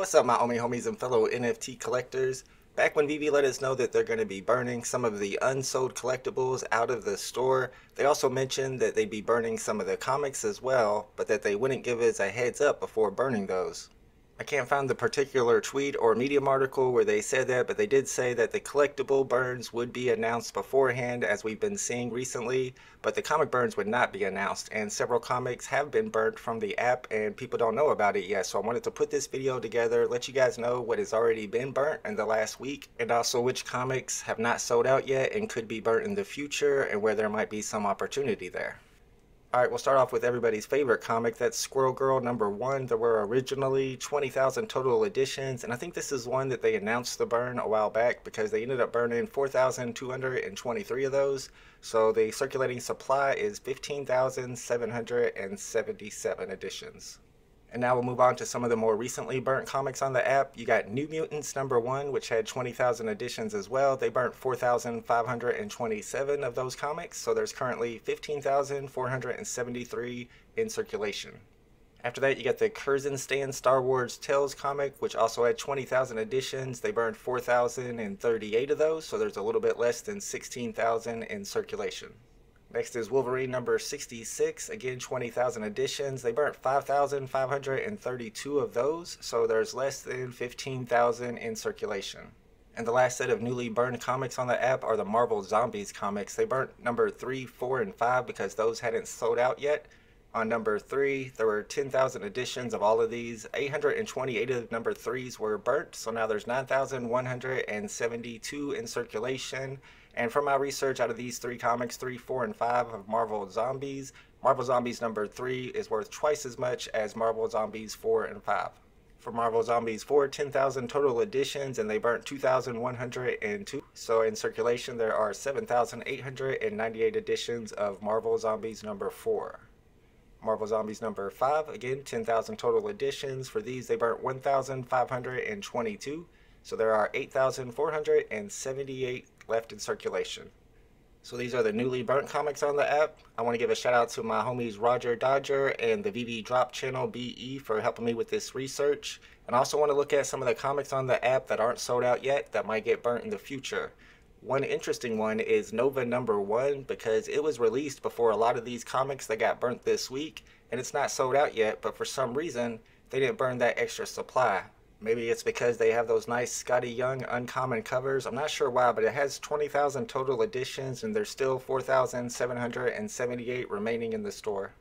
What's up, my homies and fellow NFT collectors? Back when VeVe let us know that they're going to be burning some of the unsold collectibles out of the store, they also mentioned that they'd be burning some of the comics as well, but that they wouldn't give us a heads up before burning those. I can't find the particular tweet or Medium article where they said that, but they did say that the collectible burns would be announced beforehand, as we've been seeing recently, but the comic burns would not be announced, and several comics have been burnt from the app and people don't know about it yet. So I wanted to put this video together, let you guys know what has already been burnt in the last week, and also which comics have not sold out yet and could be burnt in the future, and where there might be some opportunity there. Alright, we'll start off with everybody's favorite comic. That's Squirrel Girl #1. There were originally 20,000 total editions, and I think this is one that they announced the burn a while back because they ended up burning 4,223 of those. So the circulating supply is 15,777 editions. And now we'll move on to some of the more recently burnt comics on the app. You got New Mutants #1, which had 20,000 editions as well. They burnt 4,527 of those comics, so there's currently 15,473 in circulation. After that, you got the Curzon Stan Star Wars Tales comic, which also had 20,000 editions. They burned 4,038 of those, so there's a little bit less than 16,000 in circulation. Next is Wolverine #66, again 20,000 editions. They burnt 5,532 of those, so there's less than 15,000 in circulation. And the last set of newly burned comics on the app are the Marvel Zombies comics. They burnt #3, 4, and 5 because those hadn't sold out yet. On #3, there were 10,000 editions of all of these. 828 of #3s were burnt, so now there's 9,172 in circulation. And from my research, out of these three comics, 3, 4, and 5 of Marvel Zombies #3 is worth twice as much as Marvel Zombies 4 and 5. For Marvel Zombies 4, 10,000 total editions, and they burnt 2,102. So in circulation, there are 7,898 editions of Marvel Zombies #4. Marvel Zombies #5, again, 10,000 total editions. For these, they burnt 1,522. So there are 8,478 left in circulation. So these are the newly burnt comics on the app. I want to give a shout out to my homies Roger Dodger and the VeVe Drop channel BE for helping me with this research. And I also want to look at some of the comics on the app that aren't sold out yet that might get burnt in the future. One interesting one is Nova #1 because it was released before a lot of these comics that got burnt this week, and it's not sold out yet, but for some reason they didn't burn that extra supply. Maybe it's because they have those nice Scotty Young uncommon covers. I'm not sure why, but it has 20,000 total editions and there's still 4,778 remaining in the store.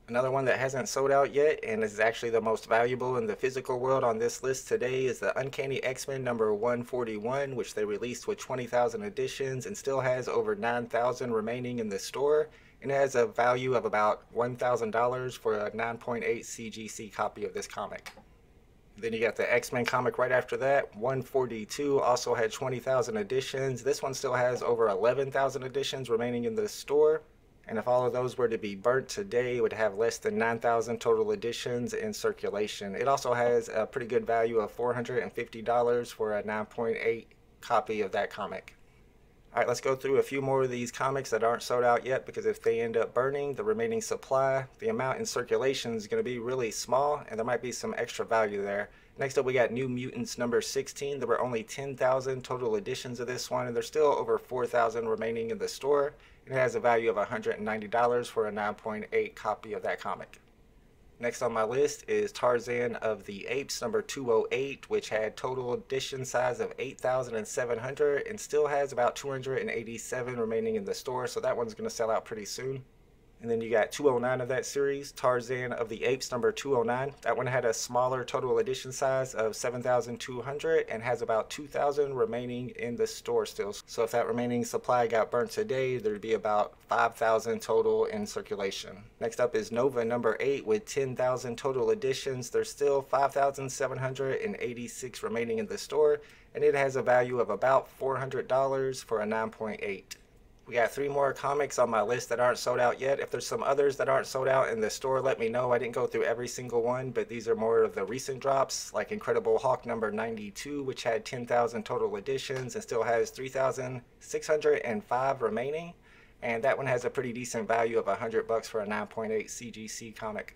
Another one that hasn't sold out yet and is actually the most valuable in the physical world on this list today is the Uncanny X-Men #141, which they released with 20,000 editions and still has over 9,000 remaining in the store. And it has a value of about $1,000 for a 9.8 CGC copy of this comic. Then you got the X-Men comic right after that, 142, also had 20,000 editions. This one still has over 11,000 editions remaining in the store. And if all of those were to be burnt today, it would have less than 9,000 total editions in circulation. It also has a pretty good value of $450 for a 9.8 copy of that comic. Alright, let's go through a few more of these comics that aren't sold out yet, because if they end up burning the remaining supply, the amount in circulation is going to be really small and there might be some extra value there. Next up, we got New Mutants #16. There were only 10,000 total editions of this one, and there's still over 4,000 remaining in the store. And it has a value of $190 for a 9.8 copy of that comic. Next on my list is Tarzan of the Apes #208, which had total edition size of 8,700 and still has about 287 remaining in the store, so that one's going to sell out pretty soon. And then you got 209 of that series, Tarzan of the Apes #209. That one had a smaller total edition size of 7,200 and has about 2,000 remaining in the store still. So if that remaining supply got burnt today, there'd be about 5,000 total in circulation. Next up is Nova #8 with 10,000 total editions. There's still 5,786 remaining in the store, and it has a value of about $400 for a 9.8. We got 3 more comics on my list that aren't sold out yet. If there's some others that aren't sold out in the store, let me know. I didn't go through every single one, but these are more of the recent drops, like Incredible Hulk #92, which had 10,000 total editions and still has 3,605 remaining. And that one has a pretty decent value of $100 for a 9.8 CGC comic.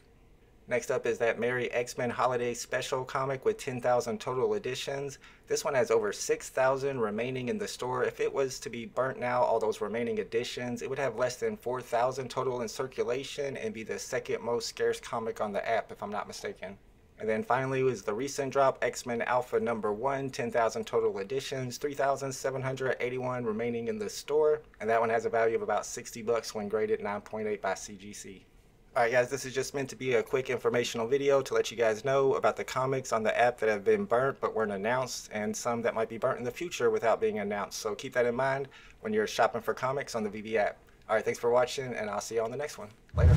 Next up is that Merry X-Men Holiday Special comic with 10,000 total editions. This one has over 6,000 remaining in the store. If it was to be burnt now, all those remaining editions, it would have less than 4,000 total in circulation and be the second most scarce comic on the app, if I'm not mistaken. And then finally was the recent drop, X-Men Alpha number 1, 10,000 total editions, 3,781 remaining in the store. And that one has a value of about $60 when graded 9.8 by CGC. Alright guys, this is just meant to be a quick informational video to let you guys know about the comics on the app that have been burnt but weren't announced, and some that might be burnt in the future without being announced. So keep that in mind when you're shopping for comics on the VeVe app. Alright, thanks for watching, and I'll see you on the next one. Later.